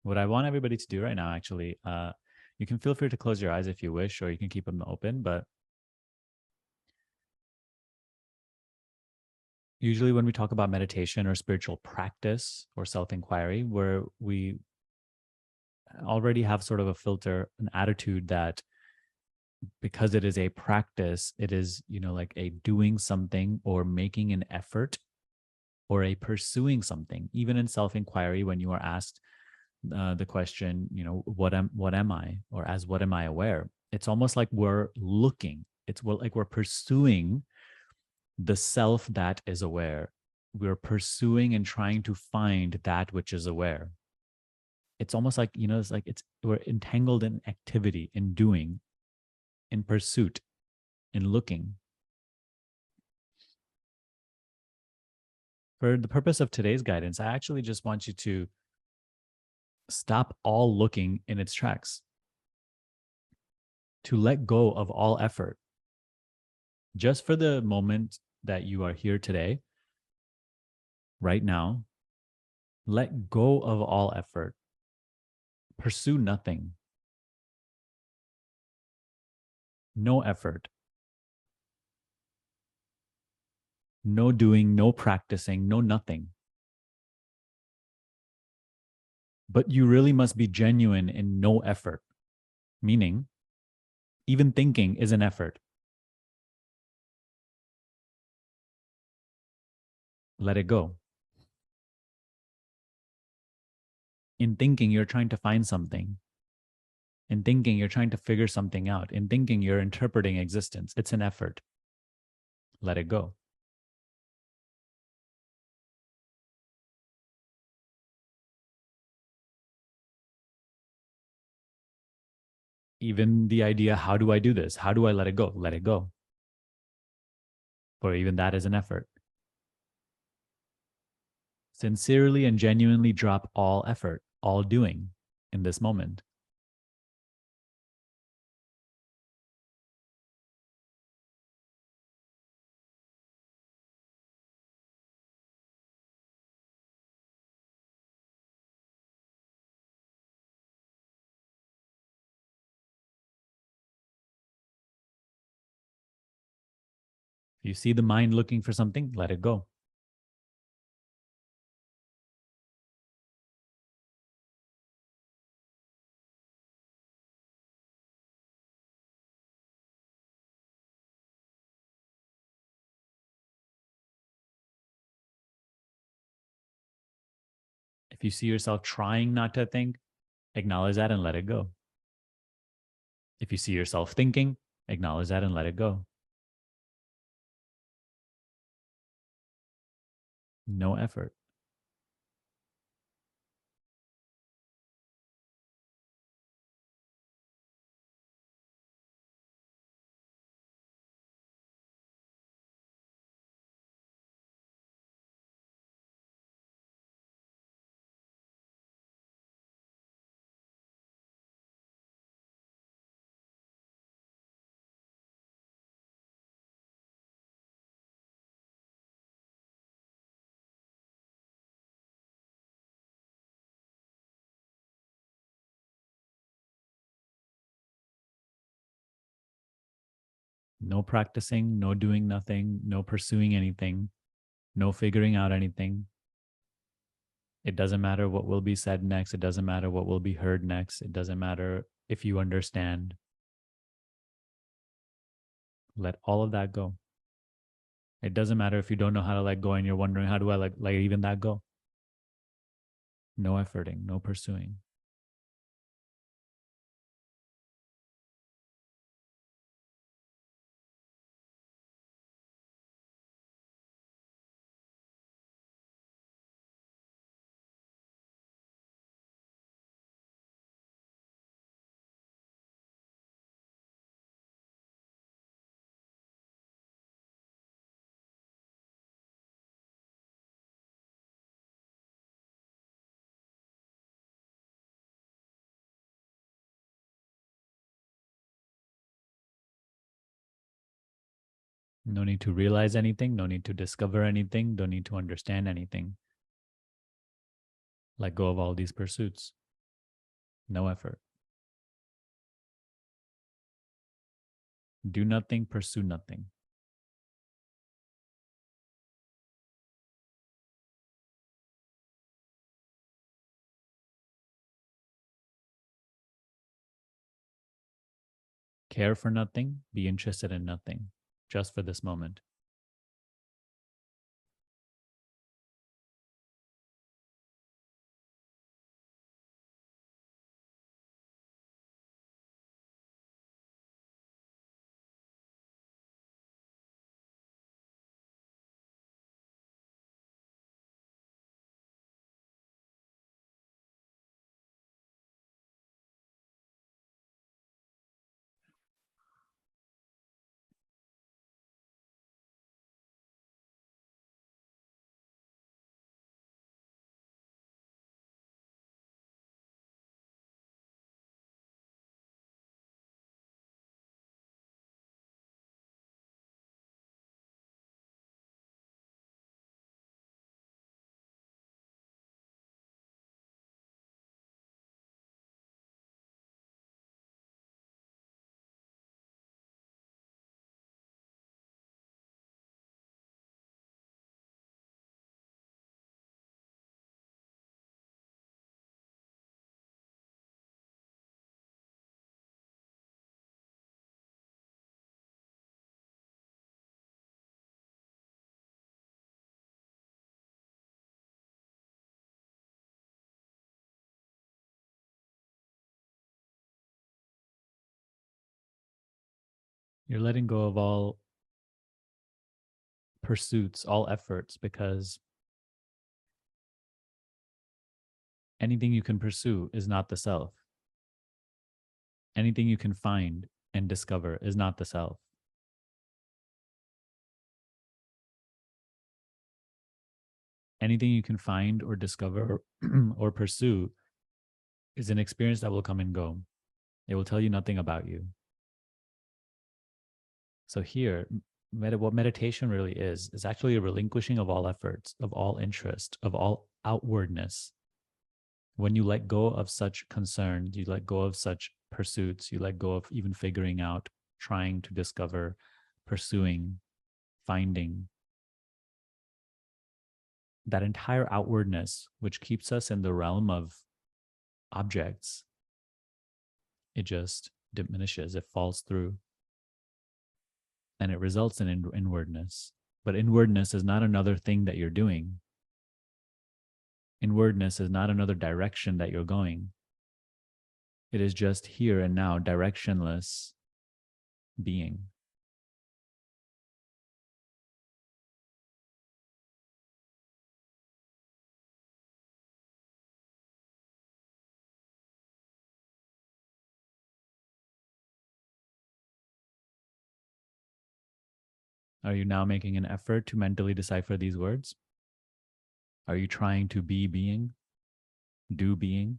What I want everybody to do right now, actually, you can feel free to close your eyes if you wish, or you can keep them open. But usually when we talk about meditation or spiritual practice or self-inquiry, where we already have sort of a filter, an attitude that because it is a practice, it is, like a doing something or making an effort or a pursuing something. Even in self-inquiry, when you are asked the question, what am I, or as what am I aware? It's almost like we're looking. Like we're pursuing the self that is aware. We're pursuing and trying to find that which is aware. It's almost like, we're entangled in activity, in doing, in pursuit, in looking. For the purpose of today's guidance, I actually just want you to stop all looking in its tracks, to let go of all effort. Just for the moment that you are here today, right now, let go of all effort. Pursue nothing. No effort. No doing, no practicing, no nothing. But you really must be genuine in no effort, meaning even thinking is an effort. Let it go. In thinking, you're trying to find something. In thinking, you're trying to figure something out. In thinking, you're interpreting existence. It's an effort. Let it go. Even the idea, how do I do this? How do I let it go? Let it go. For even that is an effort. Sincerely and genuinely drop all effort, all doing in this moment. If you see the mind looking for something, let it go. If you see yourself trying not to think, acknowledge that and let it go. If you see yourself thinking, acknowledge that and let it go. No effort. No practicing, no doing nothing, no pursuing anything, no figuring out anything. It doesn't matter what will be said next. It doesn't matter what will be heard next. It doesn't matter if you understand. Let all of that go. It doesn't matter if you don't know how to let go and you're wondering, how do I let even that go? No efforting, no pursuing. No need to realize anything. No need to discover anything. Don't need to understand anything. Let go of all these pursuits. No effort. Do nothing, pursue nothing. Care for nothing, be interested in nothing, just for this moment. You're letting go of all pursuits, all efforts, because anything you can pursue is not the self. Anything you can find and discover is not the self. Anything you can find or discover or pursue is an experience that will come and go. It will tell you nothing about you. So here, what meditation really is actually a relinquishing of all efforts, of all interest, of all outwardness. When you let go of such concerns, you let go of such pursuits, you let go of even figuring out, trying to discover, pursuing, finding, that entire outwardness, which keeps us in the realm of objects, it just diminishes, it falls through, and it results in inwardness. But inwardness is not another thing that you're doing. Inwardness is not another direction that you're going. It is just here and now, directionless being. Are you now making an effort to mentally decipher these words? Are you trying to be being, do being?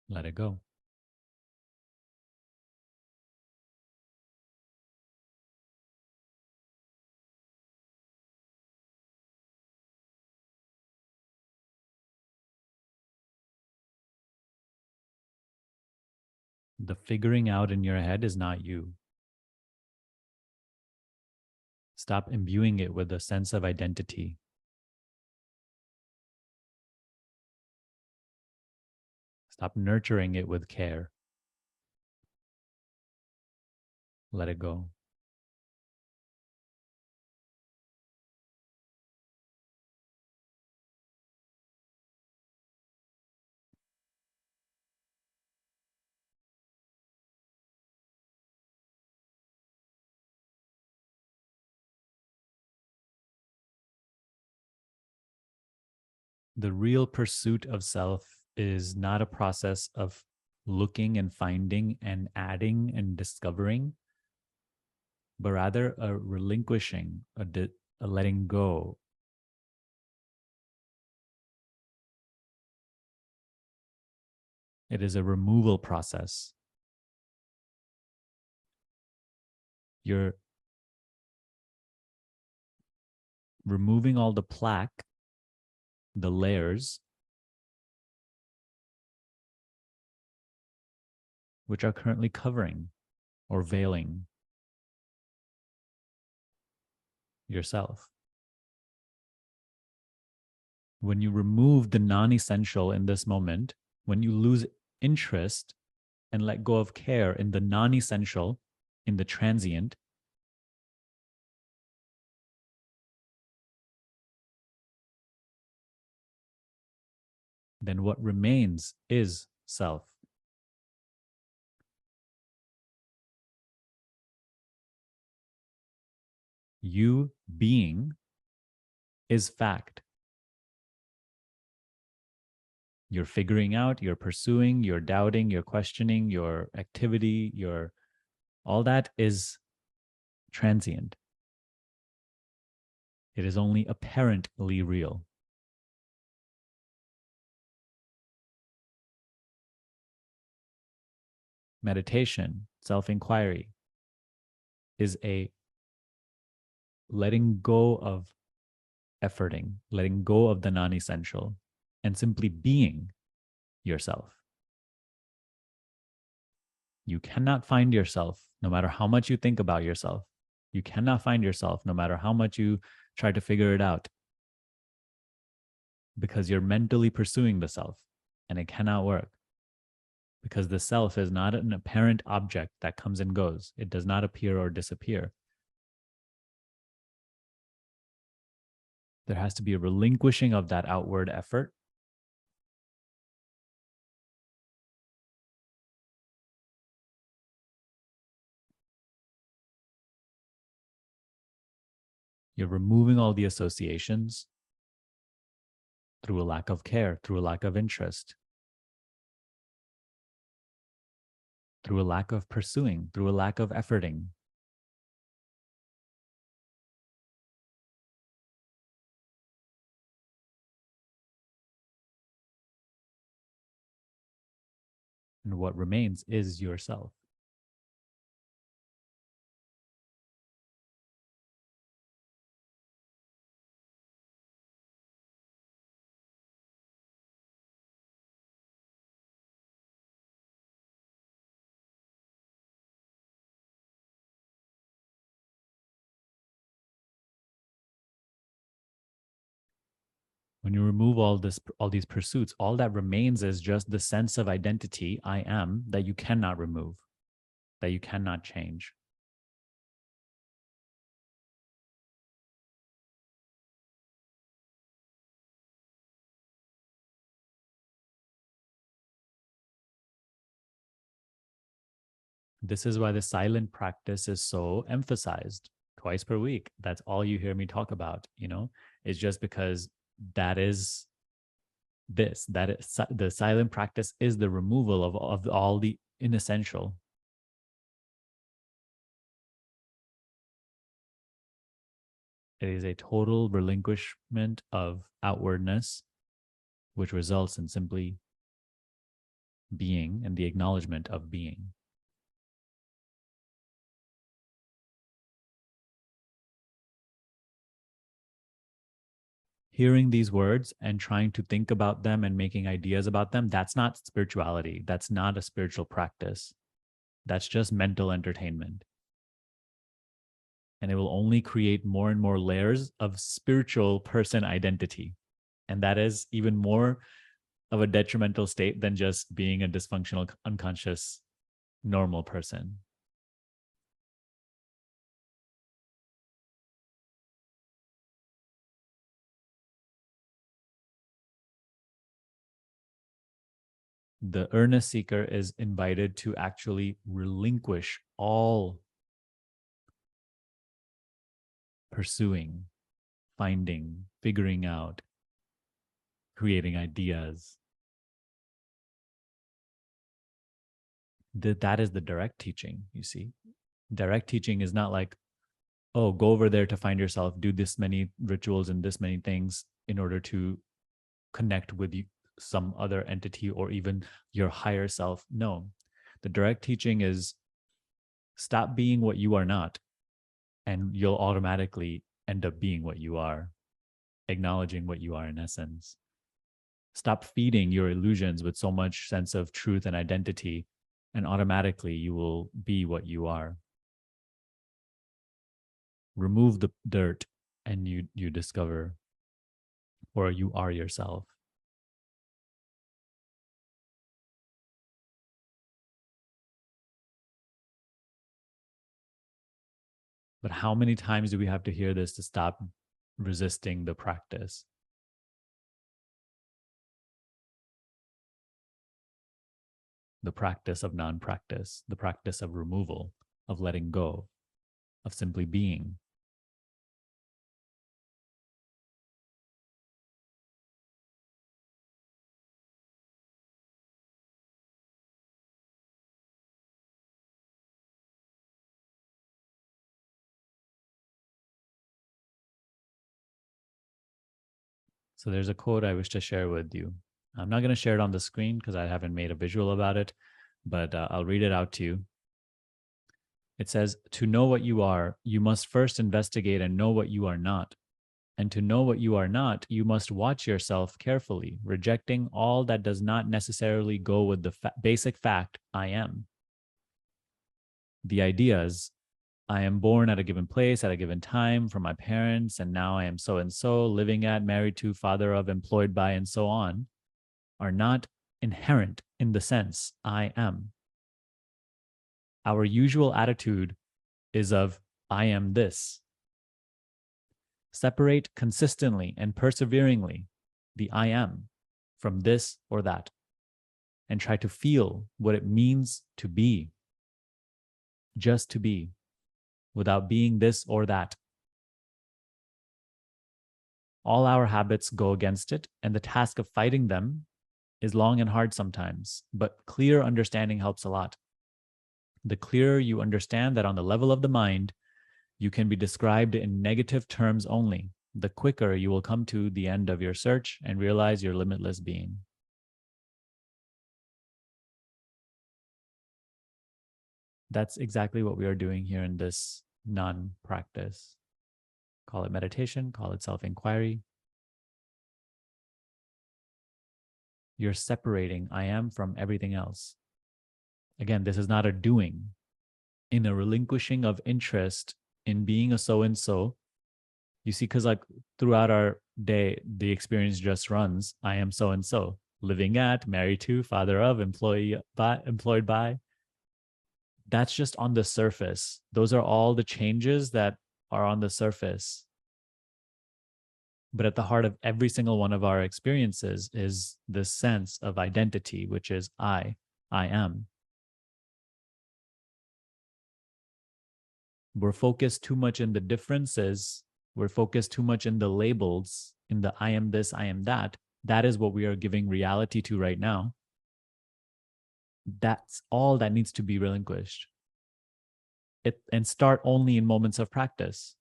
Let it go. The figuring out in your head is not you. Stop imbuing it with a sense of identity. Stop nurturing it with care. Let it go. The real pursuit of self is not a process of looking and finding and adding and discovering, but rather a relinquishing, a letting go. It is a removal process. You're removing all the plaque, the layers, which are currently covering or veiling yourself. When you remove the non-essential in this moment, when you lose interest and let go of care in the non-essential, in the transient, then what remains is self. You being is fact. You're figuring out, you're pursuing, you're doubting, you're questioning, your activity, your all that is transient. It is only apparently real. Meditation, self-inquiry, is a letting go of efforting, letting go of the non-essential, and simply being yourself. You cannot find yourself no matter how much you think about yourself. You cannot find yourself no matter how much you try to figure it out, because you're mentally pursuing the self, and it cannot work, because the self is not an apparent object that comes and goes. It does not appear or disappear. There has to be a relinquishing of that outward effort. You're removing all the associations through a lack of care, through a lack of interest, through a lack of pursuing, through a lack of efforting. And what remains is yourself. When you remove all these pursuits, all that remains is just the sense of identity, I am, that you cannot remove, that you cannot change. This is why the silent practice is so emphasized twice per week. That's all you hear me talk about, it's just because that is the silent practice is the removal of all the inessential. It is a total relinquishment of outwardness, which results in simply being and the acknowledgement of being. Hearing these words and trying to think about them and making ideas about them, that's not spirituality. That's not a spiritual practice. That's just mental entertainment. And it will only create more and more layers of spiritual person identity. And that is even more of a detrimental state than just being a dysfunctional, unconscious, normal person. The earnest seeker is invited to actually relinquish all pursuing, finding, figuring out, creating ideas. That is the direct teaching, you see. Direct teaching is not like, oh, go over there to find yourself, do this many rituals and this many things in order to connect with some other entity or even your higher self. No, the direct teaching is stop being what you are not, and you'll automatically end up being what you are. acknowledging what you are in essence. Stop feeding your illusions with so much sense of truth and identity, and automatically you will be what you are. Remove the dirt and you discover, or you are yourself. But how many times do we have to hear this to stop resisting the practice? The practice of non-practice, the practice of removal, of letting go, of simply being. So there's a quote I wish to share with you. I'm not going to share it on the screen because I haven't made a visual about it, but I'll read it out to you. It says, "To know what you are, you must first investigate and know what you are not. And to know what you are not, you must watch yourself carefully, rejecting all that does not necessarily go with the basic fact, I am. The ideas, I am born at a given place at a given time from my parents, and now I am so and so, living at, married to, father of, employed by, and so on, are not inherent in the sense I am. Our usual attitude is of I am this. Separate consistently and perseveringly the I am from this or that, and try to feel what it means to be, just to be, without being this or that. All our habits go against it, and the task of fighting them is long and hard sometimes, but clear understanding helps a lot. The clearer you understand that on the level of the mind, you can be described in negative terms only, the quicker you will come to the end of your search and realize your limitless being." That's exactly what we are doing here in this non-practice. Call it meditation, call it self-inquiry. You're separating I am from everything else. Again, this is not a doing. In a relinquishing of interest in being a so-and-so, you see, because like throughout our day, the experience just runs, I am so-and-so, living at, married to, father of, employed by. That's just on the surface. Those are all the changes that are on the surface. But at the heart of every single one of our experiences is this sense of identity, which is I am. We're focused too much in the differences. We're focused too much in the labels, in the I am this, I am that. That is what we are giving reality to right now. That's all that needs to be relinquished. And start only in moments of practice.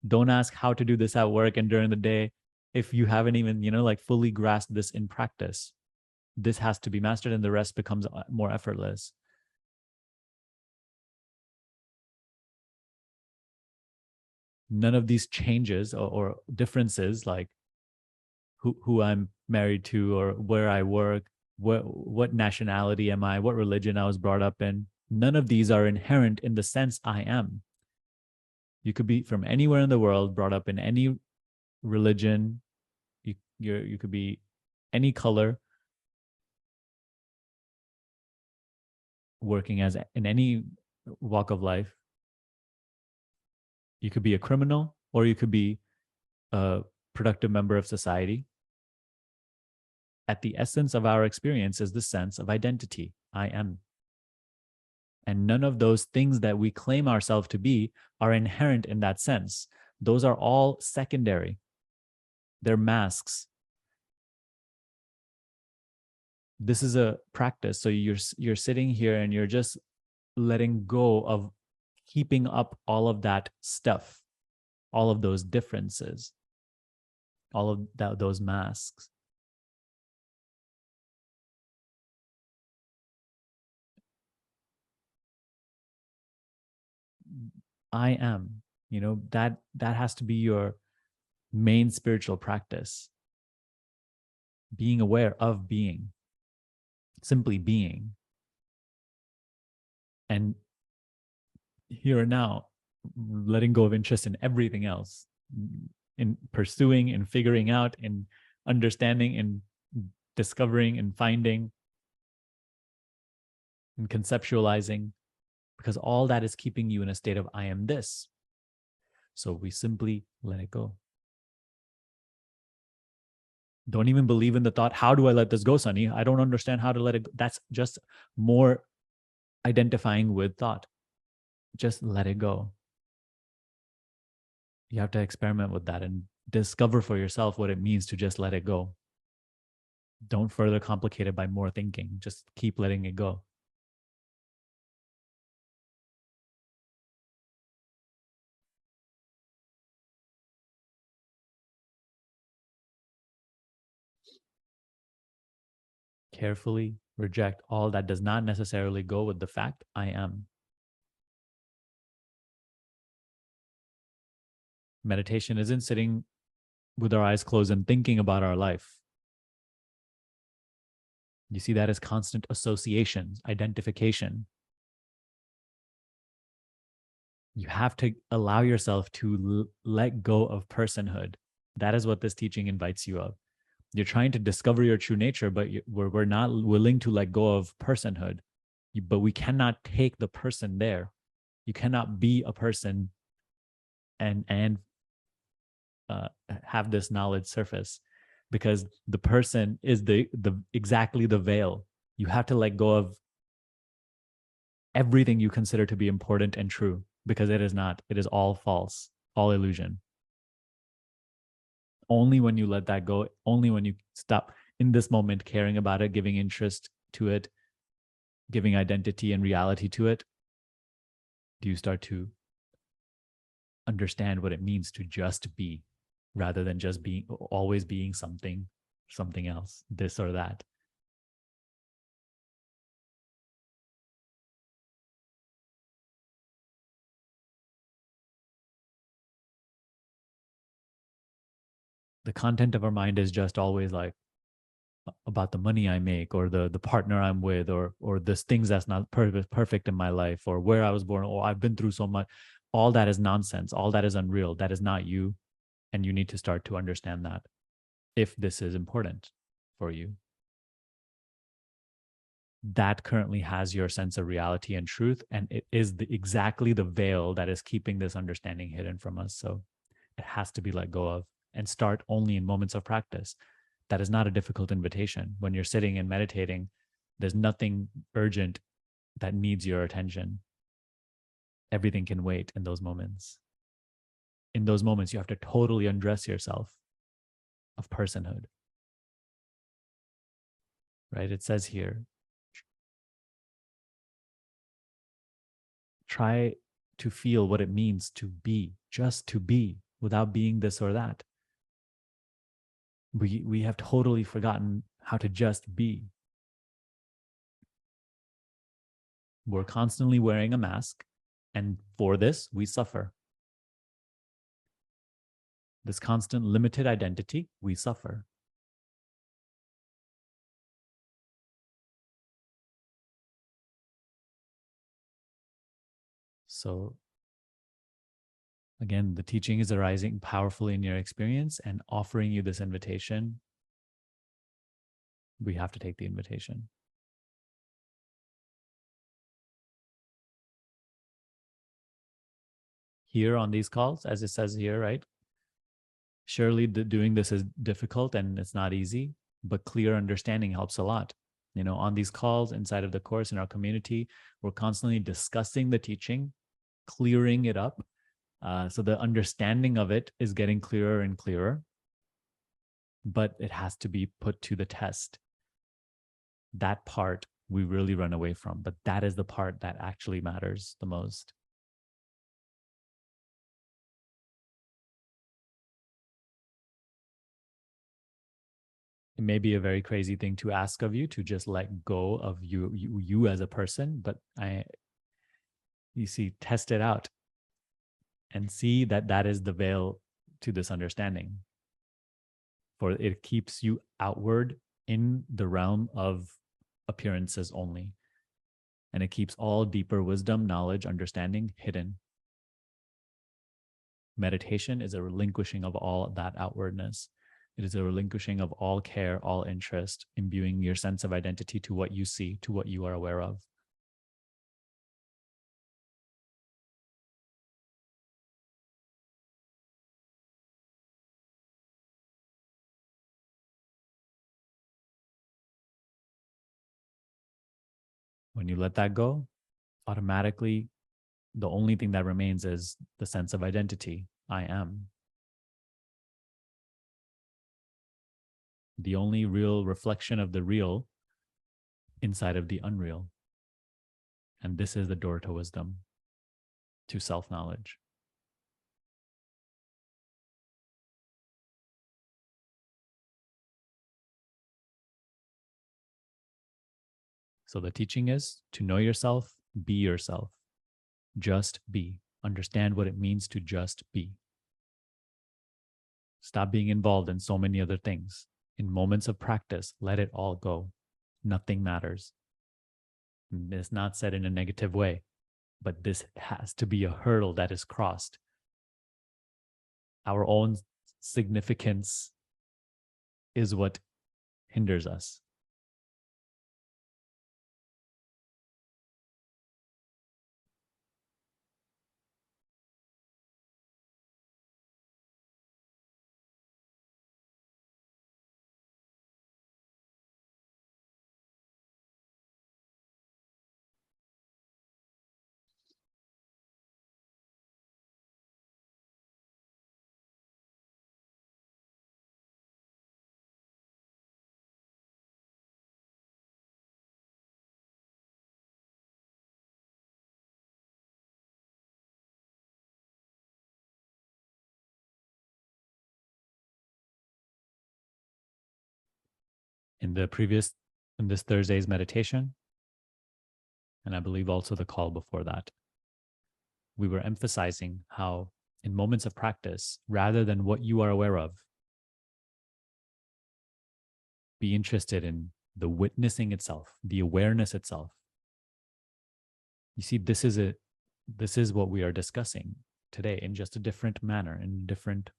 Don't ask how to do this at work and during the day if you haven't even, like fully grasped this in practice. This has to be mastered and the rest becomes more effortless. None of these changes or differences, like who I'm married to or where I work, what nationality am I, what religion I was brought up in, none of these are inherent in the sense I am. You could be from anywhere in the world, brought up in any religion. You could be any color, working as in any walk of life. You could be a criminal or you could be a productive member of society. At the essence of our experience is the sense of identity. I am. And none of those things that we claim ourselves to be are inherent in that sense. Those are all secondary. They're masks. This is a practice. So you're sitting here and you're just letting go of keeping up all of that stuff, all of those differences, all of those masks. I am, that has to be your main spiritual practice. Being aware of being, simply being. And here and now, letting go of interest in everything else, in pursuing, in figuring out, in understanding, in discovering, and finding, and conceptualizing, because all that is keeping you in a state of I am this. So we simply let it go. Don't even believe in the thought, how do I let this go, Sunny? I don't understand how to let it go. That's just more identifying with thought. Just let it go. You have to experiment with that and discover for yourself what it means to just let it go. Don't further complicate it by more thinking. Just keep letting it go. Carefully reject all that does not necessarily go with the fact I am. Meditation isn't sitting with our eyes closed and thinking about our life. You see that as constant associations, identification. You have to allow yourself to let go of personhood. That is what this teaching invites you of. You're trying to discover your true nature, but we're not willing to let go of personhood. But we cannot take the person there. You cannot be a person and have this knowledge surface, because the person is the exactly the veil. You have to let go of everything you consider to be important and true, because it is not. It is all false, all illusion. Only when you let that go, only when you stop in this moment caring about it, giving interest to it, giving identity and reality to it, do you start to understand what it means to just be, rather than just being, always being something else, this or that. The content of our mind is just always like about the money I make, or the partner I'm with, or this things that's not perfect in my life, or where I was born, or I've been through so much. All that is nonsense. All that is unreal. That is not you. And you need to start to understand that, if this is important for you. That currently has your sense of reality and truth, and it is exactly the veil that is keeping this understanding hidden from us. So it has to be let go of, and start only in moments of practice. That is not a difficult invitation. When you're sitting and meditating, there's nothing urgent that needs your attention. Everything can wait in those moments. In those moments, you have to totally undress yourself of personhood. Right? It says here, try to feel what it means to be, just to be, without being this or that. We have totally forgotten how to just be. We're constantly wearing a mask, and for this, we suffer. This constant limited identity, we suffer. So again, the teaching is arising powerfully in your experience and offering you this invitation. We have to take the invitation. Here on these calls, as it says here, right? Surely doing this is difficult and it's not easy, but clear understanding helps a lot. You know, on these calls, inside of the course, in our community, we're constantly discussing the teaching, clearing it up. So the understanding of it is getting clearer and clearer, but it has to be put to the test. That part we really run away from, but that is the part that actually matters the most. It may be a very crazy thing to ask of you to just let go of you as a person, but you see, test it out and see that that is the veil to this understanding. For it keeps you outward in the realm of appearances only. And it keeps all deeper wisdom, knowledge, understanding hidden. Meditation is a relinquishing of all that outwardness. It is a relinquishing of all care, all interest, imbuing your sense of identity to what you see, to what you are aware of. When you let that go, automatically, the only thing that remains is the sense of identity. I am. The only real reflection of the real inside of the unreal. And this is the door to wisdom, to self-knowledge. So the teaching is to know yourself, be yourself. Just be. Understand what it means to just be. Stop being involved in so many other things. In moments of practice, let it all go. Nothing matters. And it's not said in a negative way, but this has to be a hurdle that is crossed. Our own significance is what hinders us. In this Thursday's meditation, and I believe also the call before that, we were emphasizing how in moments of practice, rather than what you are aware of, be interested in the witnessing itself, the awareness itself. You see, this is what we are discussing today in just a different manner, in a different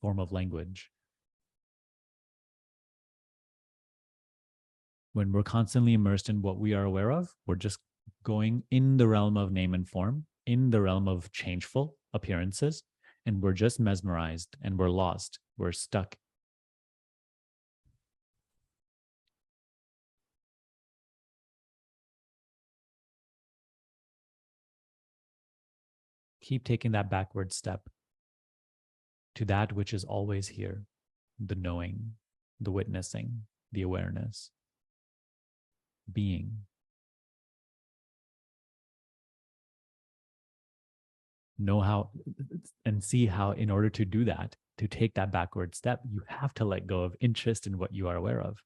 form of language. When we're constantly immersed in what we are aware of, we're just going in the realm of name and form, in the realm of changeful appearances, and we're just mesmerized and we're lost. We're stuck. Keep taking that backward step to that which is always here, the knowing, the witnessing, the awareness, being. Know how and see how, in order to do that, to take that backward step, you have to let go of interest in what you are aware of.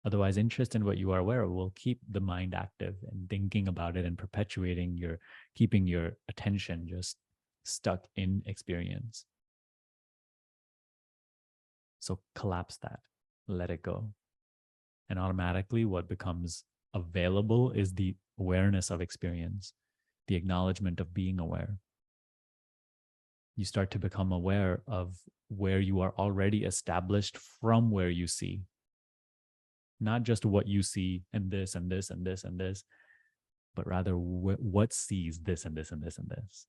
Otherwise, interest in what you are aware of will keep the mind active and thinking about it and keeping your attention just stuck in experience. So collapse that, let it go. And automatically what becomes available is the awareness of experience, the acknowledgement of being aware. You start to become aware of where you are already established from where you see. Not just what you see and this and this and this and this, but rather what sees this and this and this and this.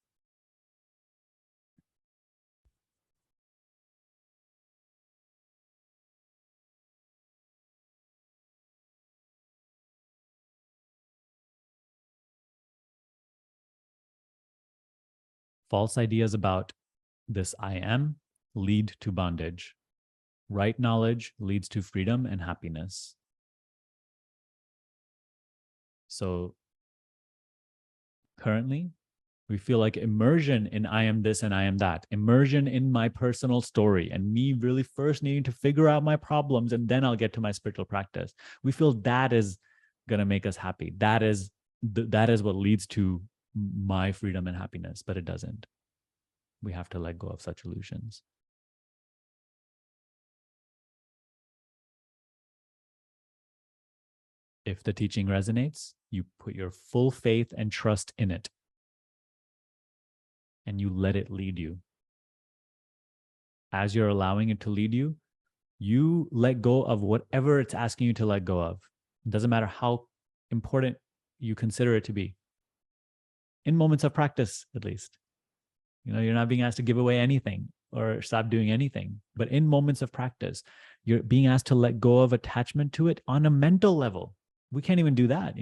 False ideas about this I am lead to bondage. Right knowledge leads to freedom and happiness. So currently, we feel like immersion in I am this and I am that, immersion in my personal story, and me really first needing to figure out my problems, and then I'll get to my spiritual practice. We feel that is going to make us happy. That is what leads to my freedom and happiness, but it doesn't. we have to let go of such illusions. If the teaching resonates, you put your full faith and trust in it, and you let it lead you. As you're allowing it to lead you, you let go of whatever it's asking you to let go of. It doesn't matter how important you consider it to be. In moments of practice, at least. You're not being asked to give away anything or stop doing anything. But in moments of practice, you're being asked to let go of attachment to it on a mental level. We can't even do that,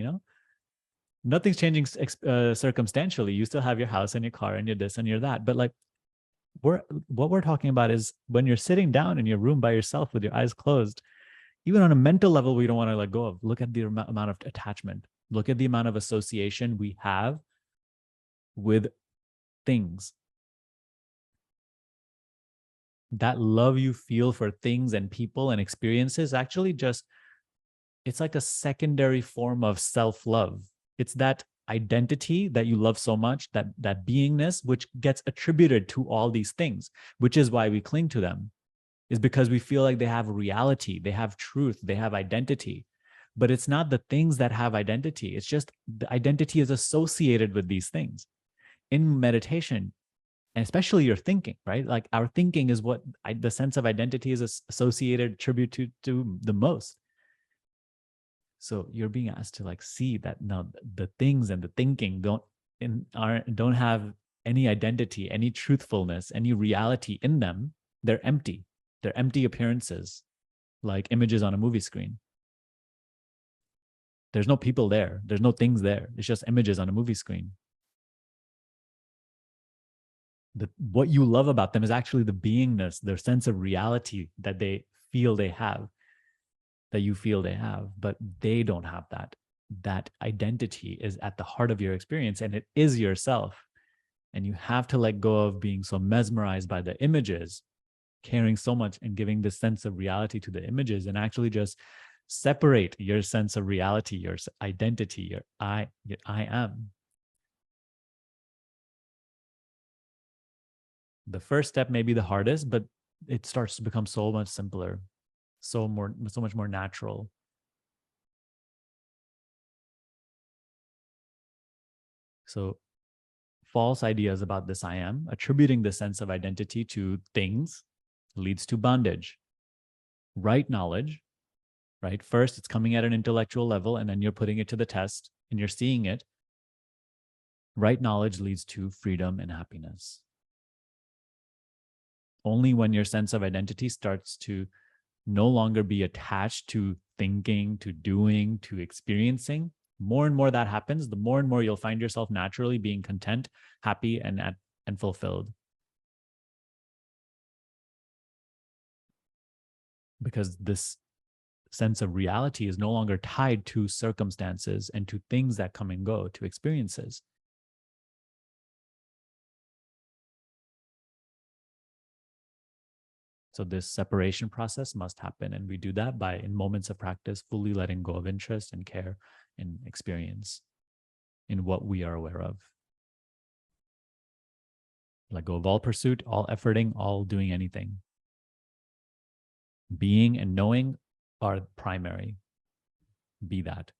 Nothing's changing circumstantially. You still have your house and your car and your this and your that. But like, what we're talking about is when you're sitting down in your room by yourself with your eyes closed, even on a mental level, we don't want to let go of. Look at the amount of attachment. Look at the amount of association we have with things. That love you feel for things and people and experiences actually just, it's like a secondary form of self-love. It's that identity that you love so much, that beingness, which gets attributed to all these things, which is why we cling to them, is because we feel like they have reality, they have truth, they have identity. But it's not the things that have identity. It's just the identity is associated with these things. In meditation, and especially your thinking, right? Like our thinking is what the sense of identity is associated, attributed to the most. So you're being asked to like see that now the things and the thinking don't have any identity, any truthfulness, any reality in them. They're empty. They're empty appearances, like images on a movie screen. There's no people there. There's no things there. It's just images on a movie screen. What you love about them is actually the beingness, their sense of reality that they feel they have, that you feel they have, but they don't have that. That identity is at the heart of your experience, and it is yourself. And you have to let go of being so mesmerized by the images, caring so much and giving this sense of reality to the images, and actually just separate your sense of reality, your identity, your I am. The first step may be the hardest, but it starts to become so much simpler, so much more natural. So false ideas about this I am, attributing the sense of identity to things, leads to bondage. Right knowledge, right? First, it's coming at an intellectual level, and then you're putting it to the test and you're seeing it. Right knowledge leads to freedom and happiness. Only when your sense of identity starts to no longer be attached to thinking, to doing, to experiencing, more and more that happens, the more and more you'll find yourself naturally being content, happy, and fulfilled. Because this sense of reality is no longer tied to circumstances and to things that come and go, to experiences. So this separation process must happen. And we do that by, in moments of practice, fully letting go of interest and care and experience in what we are aware of. Let go of all pursuit, all efforting, all doing anything. Being and knowing are primary. Be that.